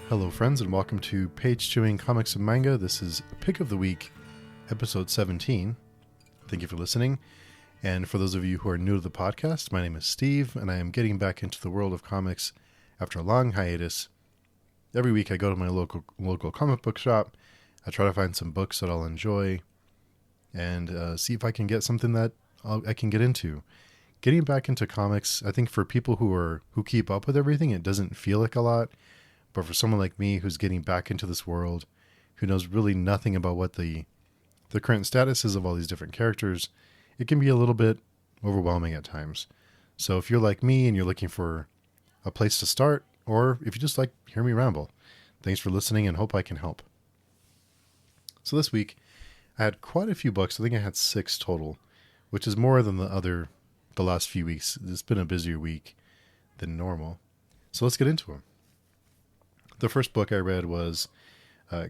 Hello friends and welcome to Page Chewing Comics and Manga. This is Pick of the Week, episode 17. Thank you for listening. And for those of you who are new to the podcast, my name is Steve and I am getting back into the world of comics after a long hiatus. Every week I go to my local comic book shop. I try to find some books that I'll enjoy and see if I can get something that I can get into. Getting back into comics, I think for people who keep up with everything, it doesn't feel like a lot. But for someone like me who's getting back into this world, who knows really nothing about what the current status is of all these different characters, it can be a little bit overwhelming at times. So if you're like me and you're looking for a place to start, or if you just like hear me ramble, thanks for listening and hope I can help. So this week, I had quite a few books. I think I had 6 total, which is more than the last few weeks. It's been a busier week than normal. So let's get into them. The first book I read was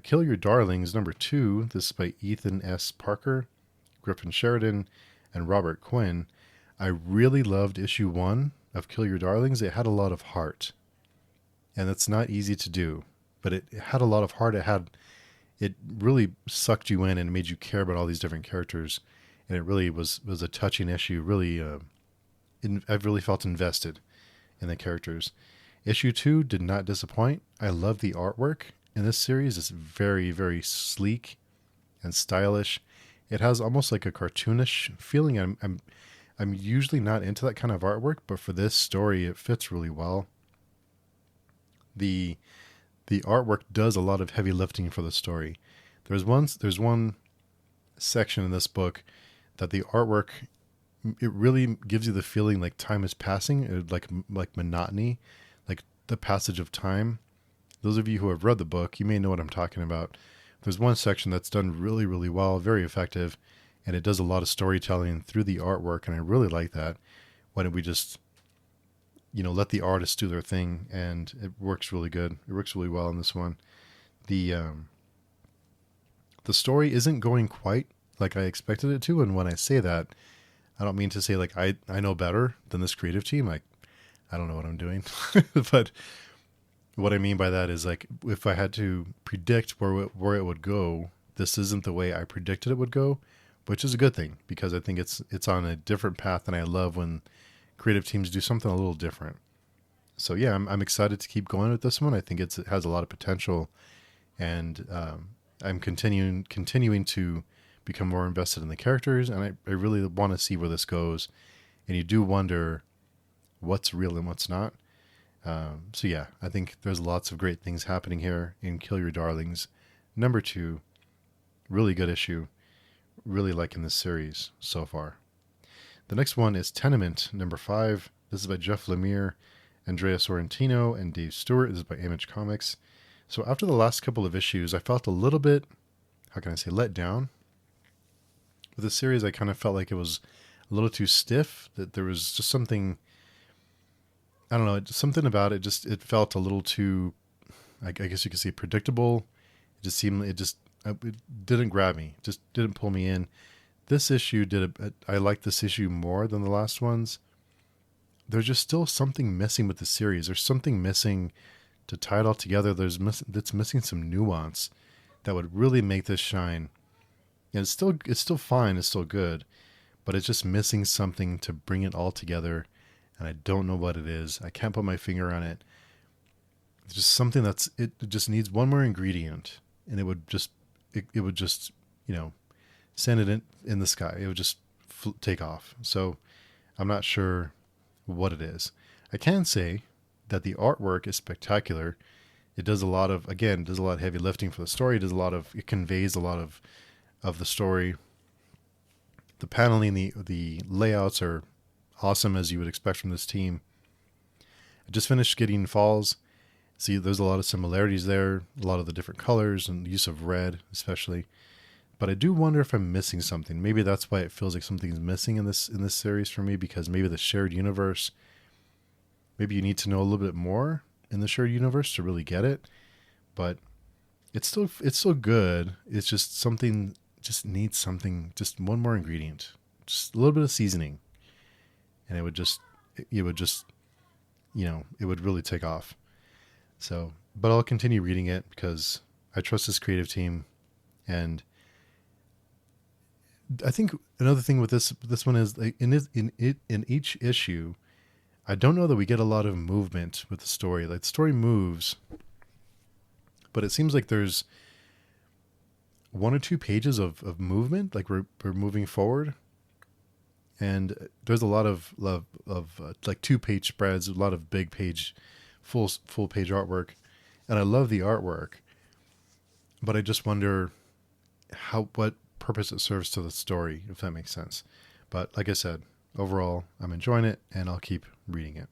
Kill Your Darlings, number 2. This is by Ethan S. Parker, Griffin Sheridan, and Robert Quinn. I really loved issue 1 of Kill Your Darlings. It had a lot of heart, and that's not easy to do, but it had a lot of heart. It really sucked you in and made you care about all these different characters, and it really was a touching issue. Really, I really felt invested in the characters. Issue 2 did not disappoint. I love the artwork in this series. It's very, very sleek and stylish. It has almost like a cartoonish feeling. I'm usually not into that kind of artwork, but for this story, it fits really well. The artwork does a lot of heavy lifting for the story. There's one section in this book that the artwork, it really gives you the feeling like time is passing, like monotony, like the passage of time. Those of you who have read the book, you may know what I'm talking about. There's one section that's done really, really well, very effective, and it does a lot of storytelling through the artwork, and I really like that. When we just, let the artists do their thing, and it works really good. It works really well in this one. The story isn't going quite like I expected it to, and when I say that, I don't mean to say like I know better than this creative team. I don't know what I'm doing, but what I mean by that is like if I had to predict where it would go, this isn't the way I predicted it would go, which is a good thing because I think it's on a different path, and I love when creative teams do something a little different. So yeah, I'm excited to keep going with this one. I think it has a lot of potential, and I'm continuing to become more invested in the characters, and I really want to see where this goes. And you do wonder what's real and what's not. So yeah, I think there's lots of great things happening here in Kill Your Darlings, number 2. Really good issue. Really liking this series so far. The next one is Tenement, number 5. This is by Jeff Lemire, Andrea Sorrentino, and Dave Stewart. This is by Image Comics. So after the last couple of issues, I felt a little bit, let down. With this series, I kind of felt like it was a little too stiff, that there was just something, I don't know, something about it, it felt a little too, I guess you could say, predictable. It didn't grab me, just didn't pull me in. This issue I like this issue more than the last ones. There's just still something missing with the series. There's something missing to tie it all together. That's missing some nuance that would really make this shine. And it's still fine. It's still good, but it's just missing something to bring it all together. And I don't know what it is. I can't put my finger on it. It's just something it just needs one more ingredient, and it would just send it in the sky. It would just take off. So I'm not sure what it is. I can say that the artwork is spectacular. It does a lot of heavy lifting for the story. It conveys a lot of the story. The paneling, the layouts are awesome, as you would expect from this team. I just finished getting Falls. See, there's a lot of similarities there, a lot of the different colors and the use of red especially. But I do wonder if I'm missing something. Maybe that's why it feels like something's missing in this series for me, because maybe the shared universe, maybe you need to know a little bit more in the shared universe to really get it. But it's still good. It's just something just needs something, just one more ingredient, just a little bit of seasoning, and it would really take off. So but I'll continue reading it because I trust this creative team. And I think another thing with this one is like in each issue, I don't know that we get a lot of movement with the story. Like the story moves, but it seems like there's 1 or 2 pages of movement. Like we're moving forward, and there's a lot of like 2-page spreads, a lot of big page, full page artwork, and I love the artwork. But I just wonder what purpose it serves to the story, if that makes sense. But like I said, overall, I'm enjoying it, and I'll keep reading it.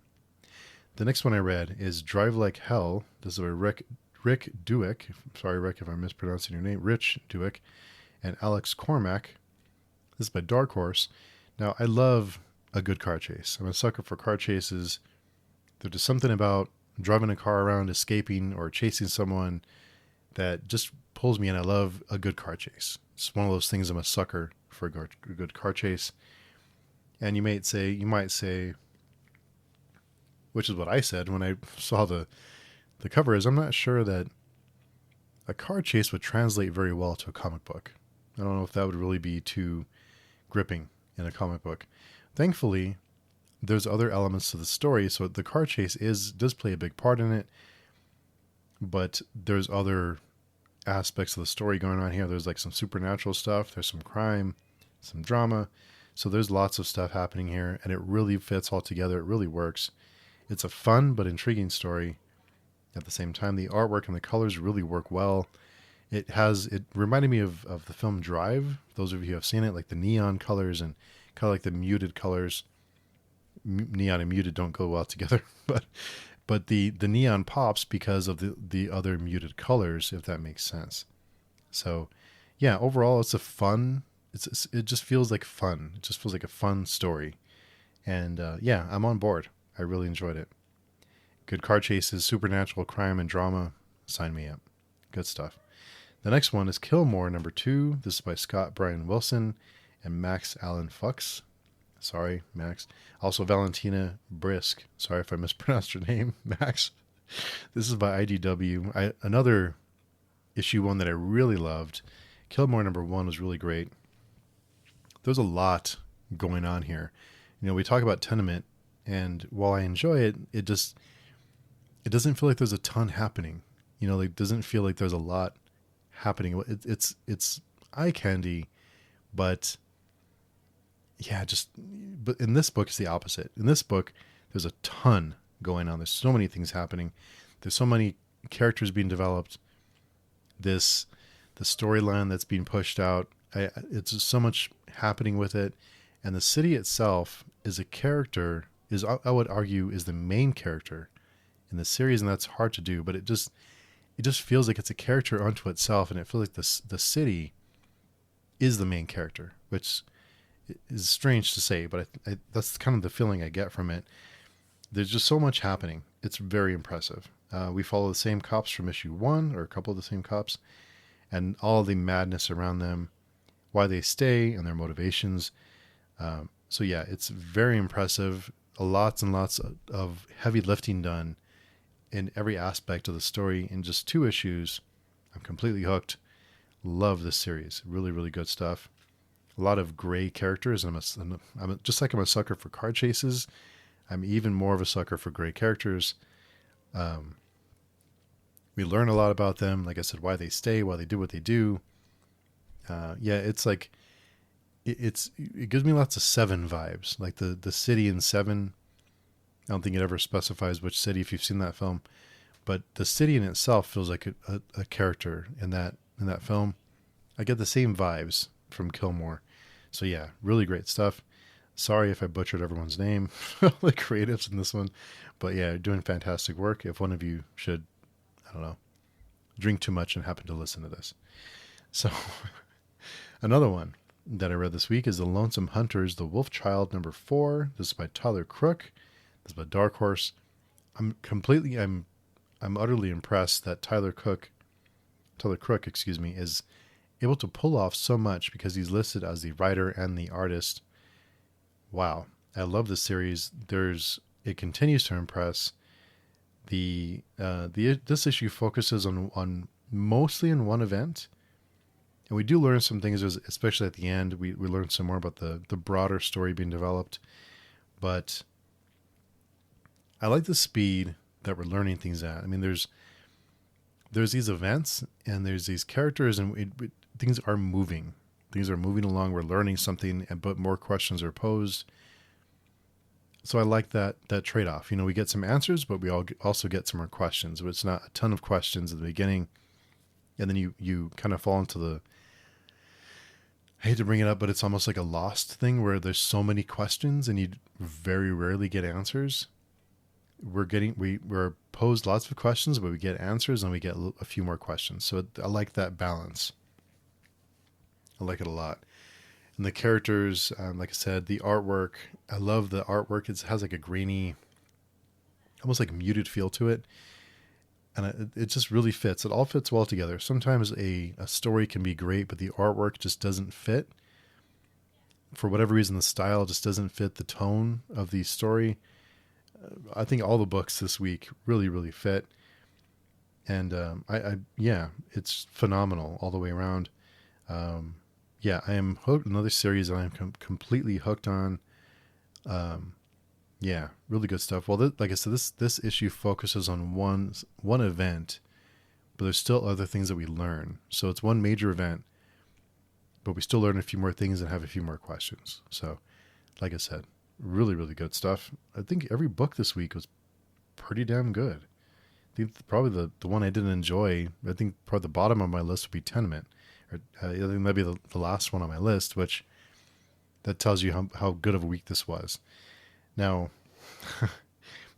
The next one I read is Drive Like Hell. This is by Rick Dueck. Sorry, Rick, if I'm mispronouncing your name. Rich Dueck and Alex Cormack. This is by Dark Horse. Now, I love a good car chase. I'm a sucker for car chases. There's just something about driving a car around, escaping, or chasing someone that just pulls me in. I love a good car chase. It's one of those things. I'm a sucker for a good car chase. And you might say, which is what I said when I saw the cover, is I'm not sure that a car chase would translate very well to a comic book. I don't know if that would really be too gripping in a comic book. Thankfully, there's other elements to the story, so the car chase does play a big part in it, but there's other aspects of the story going on here. There's like some supernatural stuff, there's some crime, some drama, so there's lots of stuff happening here, and it really fits all together. It really works. It's a fun but intriguing story. At the same time, the artwork and the colors really work well. It reminded me of the film Drive. Those of you who have seen it, like the neon colors and kind of like the muted colors. Neon and muted don't go well together, but the neon pops because of the other muted colors, if that makes sense. So, yeah, overall, it's a fun. It just feels like fun. It just feels like a fun story, and yeah, I'm on board. I really enjoyed it. Good car chases, supernatural crime, and drama. Sign me up. Good stuff. The next one is Killmore #2. This is by Scott Bryan Wilson and Max Allen Fuchs. Sorry, Max. Also Valentina Brisk. Sorry if I mispronounced your name, Max. This is by IDW. Another issue one that I really loved. Killmore #1 was really great. There's a lot going on here. You know, we talk about Tenement, and while I enjoy it, it doesn't feel like there's a ton happening. You know, it doesn't feel like there's a lot happening. It's eye candy, but yeah, but in this book it's the opposite. In this book, there's a ton going on. There's so many things happening. There's so many characters being developed. The storyline that's being pushed out. It's just so much happening with it, and the city itself is a character. I would argue is the main character in the series, and that's hard to do. But it just feels like it's a character unto itself, and it feels like the city is the main character, which is strange to say, but that's kind of the feeling I get from it. There's just so much happening. It's very impressive. We follow the same cops from issue 1, or a couple of the same cops, and all the madness around them, why they stay, and their motivations. So yeah, it's very impressive. Lots and lots of heavy lifting done in every aspect of the story in just 2 issues. I'm completely hooked. Love this series. Really, really good stuff. A lot of gray characters. I'm just like I'm a sucker for car chases. I'm even more of a sucker for gray characters. We learn a lot about them. Like I said, why they stay, why they do what they do. Yeah, it's like it gives me lots of Seven vibes, like the city in Seven. I don't think it ever specifies which city if you've seen that film, but the city in itself feels like a character in that film. I get the same vibes from Killmore. So yeah, really great stuff. Sorry if I butchered everyone's name, the creatives in this one, but yeah, doing fantastic work. If one of you should, I don't know, drink too much and happen to listen to this. So another one that I read this week is The Lonesome Hunters, The Wolf Child #4. This is by Tyler Crook. This is by Dark Horse. I'm utterly impressed that Tyler Crook, is able to pull off so much because he's listed as the writer and the artist. Wow. I love this series. It continues to impress. This issue focuses on mostly in one event, and we do learn some things, especially at the end. We learn some more about the broader story being developed, but I like the speed that we're learning things at. I mean, there's these events and there's these characters, and things are moving. Things are moving along. We're learning something, but more questions are posed. So I like that trade-off. You know, we get some answers, but we also get some more questions. But it's not a ton of questions at the beginning, and then you kind of fall into the, I hate to bring it up, but it's almost like a Lost thing where there's so many questions and you very rarely get answers. We're posed lots of questions, but we get answers and we get a few more questions. So I like that balance. I like it a lot. And the characters, like I said, the artwork, I love the artwork. It has like a grainy, almost like muted feel to it. And it just really fits. It all fits well together. Sometimes a story can be great, but the artwork just doesn't fit. For whatever reason, the style just doesn't fit the tone of the story. I think all the books this week really, really fit. And yeah, it's phenomenal all the way around. Yeah, I am hooked. Another series that I'm completely hooked on. Yeah, really good stuff. Well, like I said, this issue focuses on one event, but there's still other things that we learn. So it's one major event, but we still learn a few more things and have a few more questions. So, like I said, really, really good stuff. I think every book this week was pretty damn good. I think probably the one I didn't enjoy, I think probably the bottom of my list would be Tenement. I think maybe the last one on my list, which that tells you how good of a week this was. Now,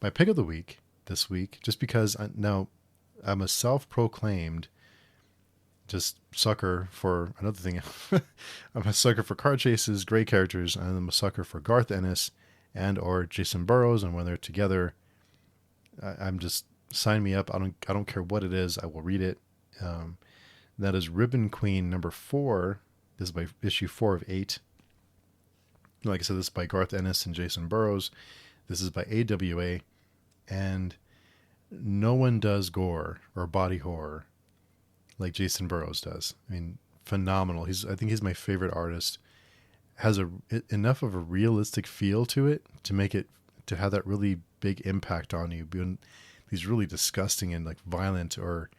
my pick of the week this week, just because I'm a self-proclaimed just sucker for another thing. I'm a sucker for car chases, great characters, and I'm a sucker for Garth Ennis and or Jason Burrows, and when they're together, I'm just sign me up. I don't care what it is. I will read it. That is Ribbon Queen number 4. This is by issue 4 of 8. Like I said, this is by Garth Ennis and Jason Burrows. This is by AWA. And no one does gore or body horror like Jason Burrows does. I mean, phenomenal. I think he's my favorite artist. Has enough of a realistic feel to it to have that really big impact on you. Being these really disgusting and like violent or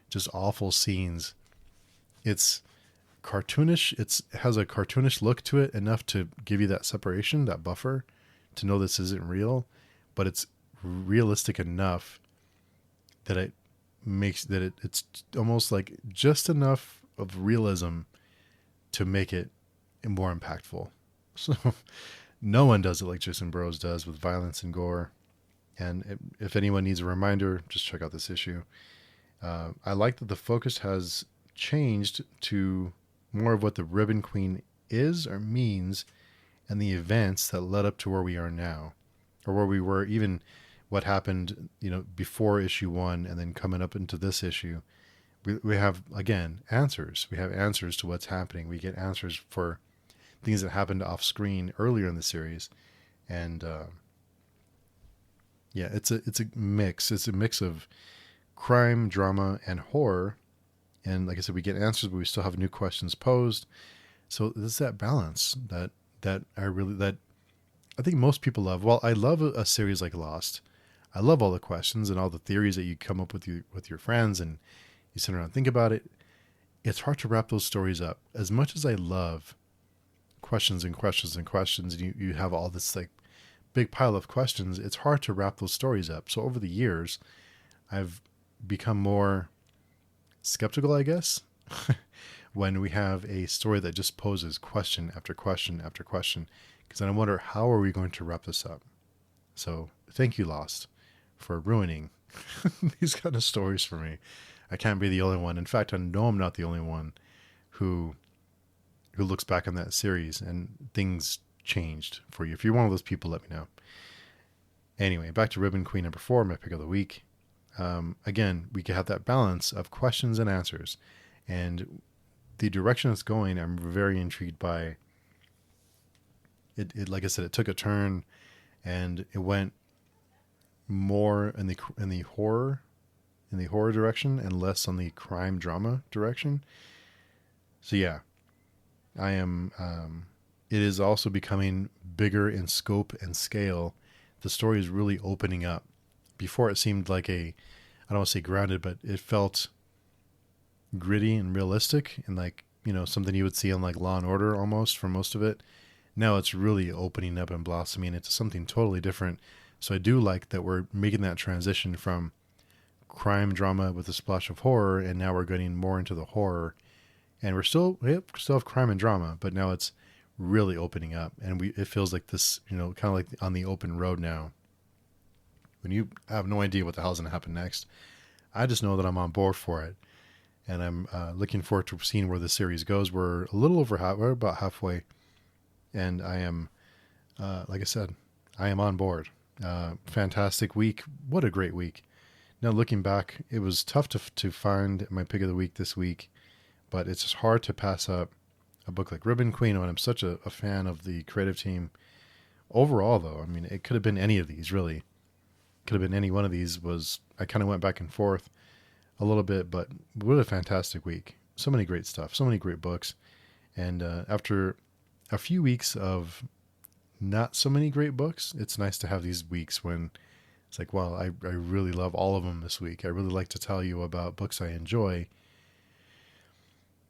just awful scenes. It's cartoonish. It has a cartoonish look to it, enough to give you that separation, that buffer, to know this isn't real, but it's realistic enough that it makes that it's almost like just enough of realism to make it more impactful. So no one does it like Jason Burrows does with violence and gore. And if anyone needs a reminder, just check out this issue. I like that the focus has changed to more of what the Ribbon Queen is or means and the events that led up to where we are now, or where we were, even what happened, before issue 1 and then coming up into this issue. We have, again, answers. We have answers to what's happening. We get answers for things that happened off screen earlier in the series. And yeah, it's a mix. It's a mix of crime, drama, and horror. And like I said, we get answers, but we still have new questions posed. So there's that balance that I think most people love. Well, I love a series like Lost. I love all the questions and all the theories that you come up with your friends, and you sit around and think about it. It's hard to wrap those stories up. As much as I love questions and questions and questions, and you have all this like big pile of questions, it's hard to wrap those stories up. So over the years, I've become more skeptical, I guess, when we have a story that just poses question after question after question, because then I wonder, how are we going to wrap this up? So thank you, Lost, for ruining these kind of stories for me. I can't be the only one. In fact, I know I'm not the only one who looks back on that series and things changed for you. If you're one of those people, let me know. Anyway, back to Ribbon Queen number 4, my pick of the week. Again, we can have that balance of questions and answers, and the direction it's going, I'm very intrigued by. It like I said, it took a turn, and it went more in the horror direction and less on the crime drama direction. So yeah, I am. It is also becoming bigger in scope and scale. The story is really opening up. Before it seemed like I don't want to say grounded, but it felt gritty and realistic and like, something you would see on like Law and Order almost for most of it. Now it's really opening up and blossoming into something totally different. So I do like that we're making that transition from crime drama with a splash of horror, and now we're getting more into the horror. And we still have crime and drama, but now it's really opening up, and it feels like this, kind of like on the open road now. When you have no idea what the hell's going to happen next, I just know that I'm on board for it, and I'm looking forward to seeing where the series goes. We're we're about halfway, and I am, like I said, I am on board. Fantastic week. What a great week. Now looking back, it was tough to find my pick of the week this week, but it's just hard to pass up a book like Ribbon Queen when I'm such a fan of the creative team. Overall, though, I mean, it could have been any of these, really. Could have been any one of these. I kind of went back and forth a little bit, but what a fantastic week. So many great stuff, so many great books. And after a few weeks of not so many great books, it's nice to have these weeks when it's like, wow, I really love all of them this week. I really like to tell you about books I enjoy,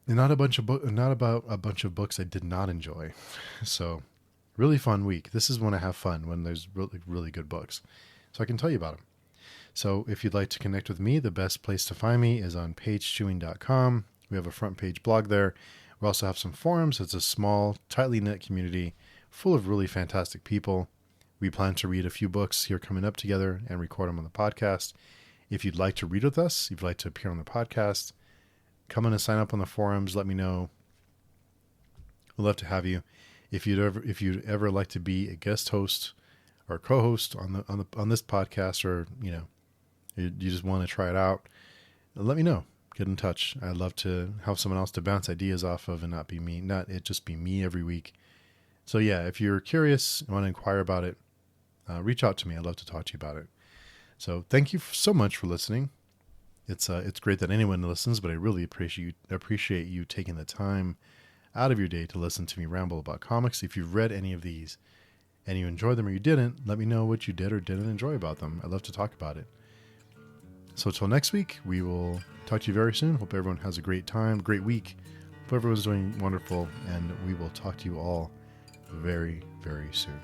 and not about a bunch of books I did not enjoy. So, really fun week. This is when I have fun, when there's really, really good books. So I can tell you about them. So if you'd like to connect with me, the best place to find me is on pagechewing.com. We have a front page blog there. We also have some forums. It's a small, tightly knit community full of really fantastic people. We plan to read a few books here coming up together and record them on the podcast. If you'd like to read with us, if you'd like to appear on the podcast, come in and sign up on the forums. Let me know. We'd love to have you. If you'd ever like to be a guest host or co-host on this podcast, or you just want to try it out, let me know. Get in touch. I'd love to have someone else to bounce ideas off of and not it just be me every week. So yeah, if you're curious and want to inquire about it, reach out to me. I'd love to talk to you about it. So thank you so much for listening. It's great that anyone listens, but I really appreciate you taking the time out of your day to listen to me ramble about comics. If you've read any of these and you enjoyed them or you didn't, let me know what you did or didn't enjoy about them. I'd love to talk about it. So until next week, we will talk to you very soon. Hope everyone has a great time, great week. Hope everyone's doing wonderful, and we will talk to you all very, very soon.